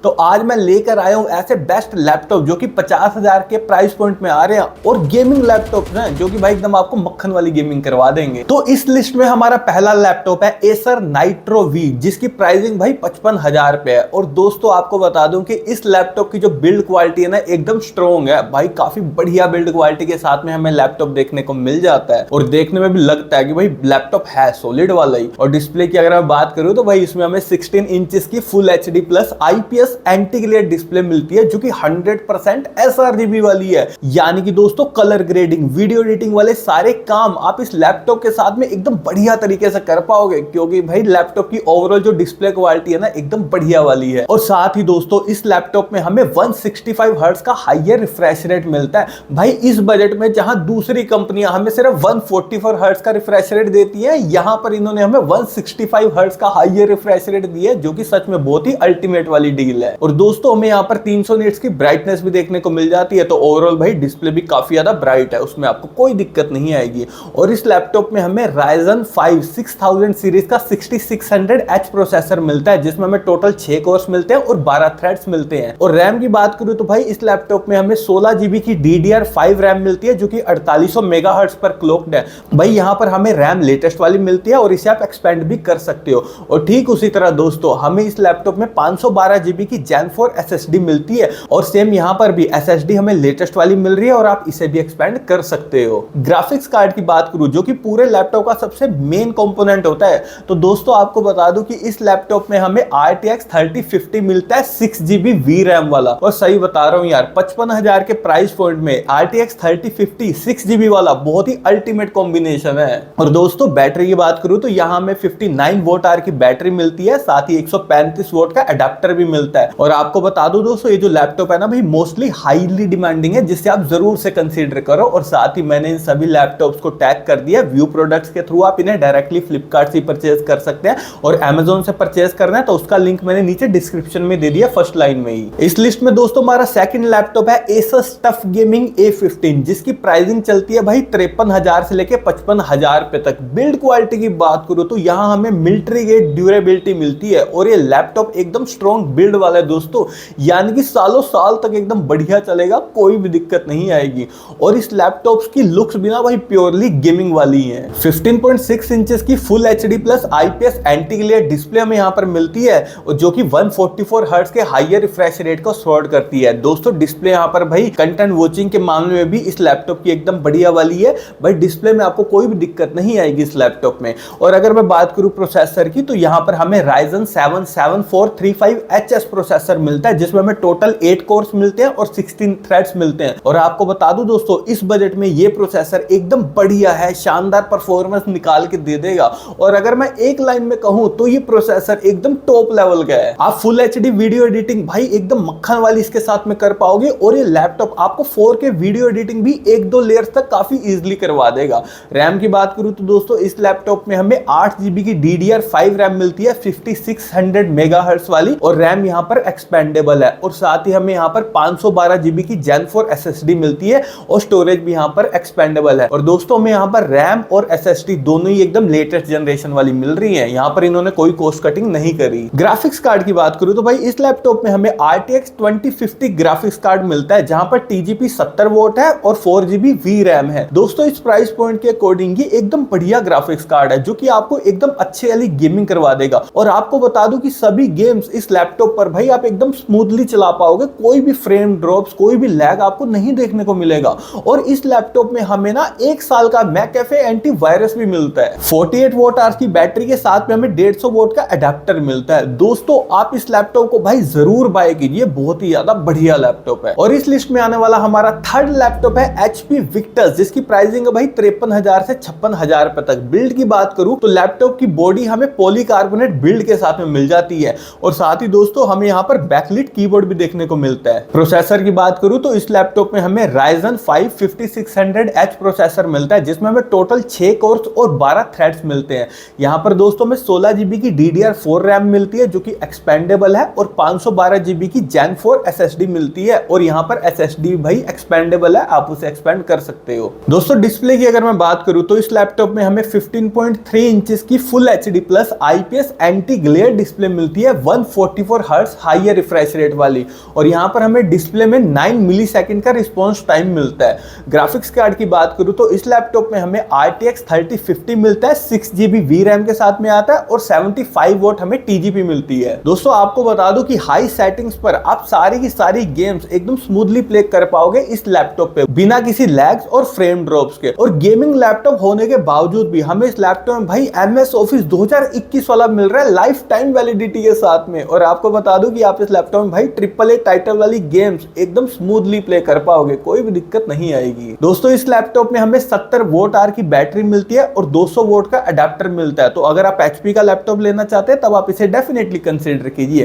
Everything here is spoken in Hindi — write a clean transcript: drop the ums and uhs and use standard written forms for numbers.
तो आज मैं लेकर आया हूं ऐसे बेस्ट लैपटॉप जो कि 50,000 के प्राइस पॉइंट में आ रहे हैं और गेमिंग लैपटॉप हैं जो कि भाई एकदम आपको मक्खन वाली गेमिंग करवा देंगे। तो इस लिस्ट में हमारा पहला लैपटॉप है Acer Nitro V, जिसकी प्राइसिंग भाई 55,000 रुपए है। और दोस्तों आपको बता दूं कि इस लैपटॉप की जो बिल्ड क्वालिटी है ना एकदम स्ट्रॉन्ग है भाई, काफी बढ़िया बिल्ड क्वालिटी के साथ में हमें लैपटॉप देखने को मिल जाता है और देखने में भी लगता है कि भाई लैपटॉप है सॉलिड वाला ही। और डिस्प्ले की अगर मैं बात करूं तो भाई इसमें हमें 16 इंचेस की full HD plus IPS anti glare display मिलती है जो कि 100% sRGB वाली है। यानी कि दोस्तों कलर ग्रेडिंग, वीडियो एडिटिंग वाले सारे काम आप इस लैपटॉप के साथ में एकदम बढ़िया तरीके से कर पाओगे, क्योंकि भाई लैपटॉप की ओवरऑल जो डिस्प्ले क्वालिटी है ना एकदम बढ़िया वाली है। और साथ ही दोस्तों इस लैपटॉप में हमें 165 हर्ट्ज का हायर रिफ्रेश रेट मिलता है। भाई इस बजट में जहां दूसरी कंपनियां हमें सिर्फ 144 हर्ट्ज का रिफ्रेश रेट देती है, यहां पर इन्होंने हमें 165 हर्ट्ज का हायर रिफ्रेश रेट दिया है जो कि सच में बहुत ही अल्टीमेट वाली डील है। और दोस्तों हमें यहाँ पर 300 निट्स की ब्राइटनेस भी देखने को मिल जाती है, तो ओवरऑल भाई डिस्प्ले भी काफी ज्यादा ब्राइट है, उसमें आपको कोई दिक्कत नहीं आएगी। और इस लैपटॉप में हमें Ryzen 5 6000 सीरीज का 6600H प्रोसेसर मिलता है, जिसमें हमें टोटल 6 कोर्स मिलते हैं और 12 थ्रेड्स मिलते हैं। और रैम की बात करूं तो भाई इस लैपटॉप में हमें 16 GB की DDR5 रैम मिलती है जो कि 4800 मेगाहर्ट्ज पर क्लॉक्ड है। भाई यहाँ पर हमें रैम लेटेस्ट वाली मिलती है और इसे आप एक्सपेंड भी कर सकते हो। और ठीक उसी तरह दोस्तों हमें इस लैपटॉप में 512 GB की Gen 4 SSD मिलती है और सेम यहाँ पर भी SSD हमें लेटेस्ट वाली मिल रही है और आप इसे भी एक्सपेंड कर सकते हो। ग्राफिक्स कार्ड की बात करूं जो कि पूरे लैपटॉप का सबसे मेन कंपोनेंट होता है, तो दोस्तों आपको बता दूं कि इस लैपटॉप में हमें RTX 3050 मिलता है 6 GB VRAM वाला। और सही बता रहा हूं यार, 55,000 के प्राइस पॉइंट में RTX 3050 6 GB वाला बहुत ही अल्टीमेट कॉम्बिनेशन है। और दोस्तों बैटरी की बात करूं तो यहाँ हमें 59 वोट आवर की बैटरी मिलती है, साथ ही 135 वोट का अडेप्टर भी मिलता है। और आपको बता दूं दोस्तों ये जो लैपटॉप है ना भाई मोस्टली हाईली डिमांडिंग है, जिससे आप जरूर से कंसीडर करो। और साथ ही मैंने इन सभी लैपटॉप्स को टैग कर दिया व्यू प्रोडक्ट्स के थ्रू, आप इन्हें डायरेक्टली फ्लिपकार्ट से परचेज कर सकते हैं और अमेजोन से परचेज करना है तो उसका लिंक मैंने नीचे डिस्क्रिप्शन में दे दिया फर्स्ट लाइन में ही। इस लिस्ट में दोस्तों हमारा सेकंड लैपटॉप है Asus TUF Gaming A15, जिसकी प्राइसिंग चलती है भाई 53,000 से लेके 55,000 रुपए तक। बिल्ड क्वालिटी की बात करूं तो यहाँ हमें मिलिट्री ग्रेड ड्यूरेबिलिटी मिलती है और ये लैपटॉप एकदम स्ट्रॉन्ग बिल्ड वाला है दोस्तों, यानी कि सालों साल तक एकदम बढ़िया चलेगा, कोई भी दिक्कत नहीं आएगी। और इस लैपटॉप की लुक्स भी ना भाई प्योरली गेमिंग वाली है। 15.6 इंचेस की full HD plus IPS anti glare display हमें यहाँ पर मिलती है और जो कि 144 हर्ट्ज के हायर रिफ्रेश रेट को सपोर्ट करती है। दोस्तों डिस्प्ले यहाँ पर भाई कंटेंट वॉचिंग के मामले में भी इस लैपटॉप की एकदम बढ़िया वाली है भाई, डिस्प्ले में आपको कोई भी दिक्कत नहीं आएगी इस लैपटॉप में। और अगर मैं बात करूं प्रोसेसर की तो यहाँ पर हमें Ryzen 7 7435HS प्रोसेसर मिलता है, जिसमें हमें टोटल 8 कोर्स मिलते हैं और 16 थ्रेड्स मिलते हैं। और आपको बता दूं दोस्तों इस बजट में ये प्रोसेसर एकदम बढ़िया है, शानदार परफॉर्मेंस निकाल के दे देगा। और अगर मैं एक लाइन में कहूं तो ये प्रोसेसर एकदम टॉप लेवल का है। आप फुल HD वीडियो एडिटिंग भाई एकदम मक्खन वाली इसके साथ में कर पाओगे और ये लैपटॉप आपको 4K वीडियो एडिटिंग भी 1-2 लेयर्स तक काफी इजीली करवा देगा। रैम की बात करूं तो दोस्तों इस लैपटॉप में हमें 8 GB की DDR5 रैम मिलती है 5600 मेगाहर्ट्ज वाली, और रैम यहां पर एक्सपेंडेबल है। और साथ ही हमें यहां पर 512 GB की Gen 4 SSD मिलती है और स्टोरेज भी यहां पर एक्सपेंडेबल है। और दोस्तों हमें यहां पर रैम और SSD दोनों ही एकदम लेटेस्ट जनरेशन वाली मिल रही है, यहां पर इन्होंने कोई कॉस्ट कटिंग नहीं करी। ग्राफिक्स कार्ड की बात करूं तो भाई इस लैपटॉप में हमें RTX 2050 ग्राफिक्स कार्ड मिलता है, जहां पर TGP 70 वोट है और 4 GB VRAM है। दोस्तों इस प्राइस पॉइंट के अकॉर्डिंग ये एकदम बढ़िया ग्राफिक्स कार्ड है जो कि आपको एकदम अच्छे वाली गेमिंग करवा देगा। और आपको बता दूं कि सभी गेम्स इस लैपटॉप पर भाई आप एकदम स्मूथली चला पाओगे, कोई भी फ्रेम ड्रॉप्स, कोई भी लैग आपको नहीं देखने को मिलेगा। और इस लैपटॉप में हमें ना 1 साल का मैकएफे एंटीवायरस भी मिलता है। 48 वोट आवर्स की बैटरी के साथ में हमें 150 वोट का अडेप्टर मिलता है। दोस्तों आप इस लैपटॉप को भाई जरूर बाय कीजिए, बहुत ही ज्यादा बढ़िया लैपटॉप है। और इस लिस्ट में आने वाला हमारा थर्ड लैपटॉप है HP Victus, जिसकी प्राइसिंग है भाई 53,000 से 56,000 रुपए तक। बिल्ड की बात करूं तो लैपटॉप की बॉडी हमें पॉलीकार्बोनेट बिल्ड के साथ में मिल जाती है और साथ ही दोस्तों हमें यहाँ पर बैकलिट कीबोर्ड भी देखने को मिलता है। प्रोसेसर की बात करूं तो इस लैपटॉप में हमें Ryzen 5 5600H प्रोसेसर मिलता है, जिसमें हमें टोटल 6 कोर्स और 12 थ्रेड्स मिलते हैं। यहाँ पर दोस्तों में 16 GB की DDR4 रैम मिलती है जो कि एक्सपेंडेबल है और 512 GB की Gen 4 SSD मिलती है और यहाँ पर SSD भाई एक्सपेंडेबल है, आप उसे एक्सपेंड कर सकते हो। दोस्तों डिस्प्ले की अगर मैं बात करूं तो इस लैपटॉप में हमें 15.3 इंचेस की full HD plus IPS anti glare display मिलती है 144 hertz hertz high refresh rate वाली, और यहाँ पर हमें डिस्प्ले में 9 मिली सेकेंड का रिस्पॉन्स टाइम मिलता है। ग्राफिक्स कार्ड की बात करूँ तो इस लैपटॉप में हमें RTX 3050 मिलता है, 6GB VRAM के साथ में आता है और 75 वॉट हमें TGP मिलती है। दोस्तों आपको बता दूं कि हाई सेटिंग्स पर आप सारी की सारी गेम्स एकदम स्मूथली प्ले कर पाओगे इस लैपटॉप पे बिना किसी लैग्स और फ्रेम ड्रॉप्स के। और गेमिंग लैपटॉप होने के बावजूद भी हमें इस लैपटॉप में भाई MS ऑफिस 2021 वाला मिल रहा है लाइफ टाइम वैलिडिटी के साथ में। और आपको बता दूं कि आप इस लैपटॉप में भाई AAA टाइटल वाली गेम्स एकदम स्मूथली प्ले कर पाओगे, कोई भी दिक्कत नहीं आएगी। दोस्तों इस लैपटॉप में हमें 70 वोट आवर की बैटरी मिलती है और 200 वोट का अडेप्टर मिलता है। तो अगर आप HP का लैपटॉप लेना चाहते हैं तब आप इसे डेफिनेटली कंसीडर कीजिए।